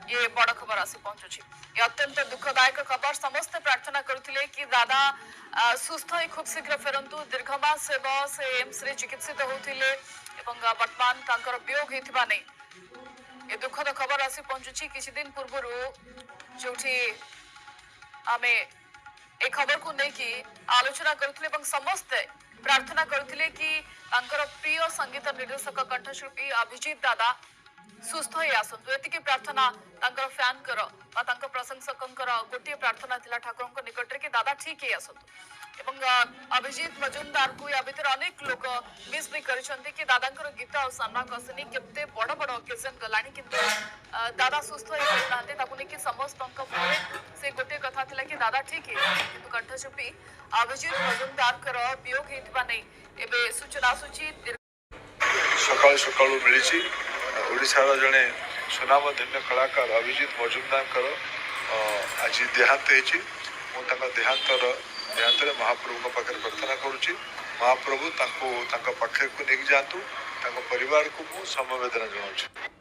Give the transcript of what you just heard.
ये बड़ खबर आसी पहुंचुछि। ये अत्यंत दुखदायक खबर। समस्त प्रार्थना करथिले कि दादा सुस्थ होई खूब शीघ्र फेरंतु। दीर्घ मास हेब से एम्स रे चिकित्सित होउथिले एवं वर्तमान तांकर वियोग हेतिबा नै ये दुखद खबर आसी पहुंचुछि। किछि दिन पूर्व जोठी आमे ए खबर को लेकि आलोचना करथिले एवं समस्त प्रार्थना करथिले कि तांकर प्रिय संगीत निर्देशक कंठशिल्पी अभिजीत दादा सुस्थ होई आसतु। एतिकी प्रार्थना तांकर फैन कर बा तांकर प्रशंसकंकर गोटे प्रार्थना थिला ठाकुरଙ୍କ निकटरे कि दादा ठीक होई आसतु। एवं अभिजीत मजुमदार को या भीतर अनेक लोक मिस भी करिसंती कि दादांकर गीत और सामना कसनी केते बड़ बड़ ओकेजन गलानी किंतु दादा सुस्थ होई पारनाते ताकु नेकी समस्तंक परे से गोटे कथा थिला कि दादा ठीक है किंतु कंठशिल्पी अभिजीत मजुमदार कर वियोग हेतिबा नै एबे सूचना आसुची। सकाल सकाल मिली ओडार जड़े सुनामधन्य कलाकार अभिजीत मजुमदार आज देहांत देहांत महाप्रभु पाखे प्रार्थना करुच्ची। महाप्रभु पाखे को लेकिन जातु परिवार को समवेदना जनाऊँ।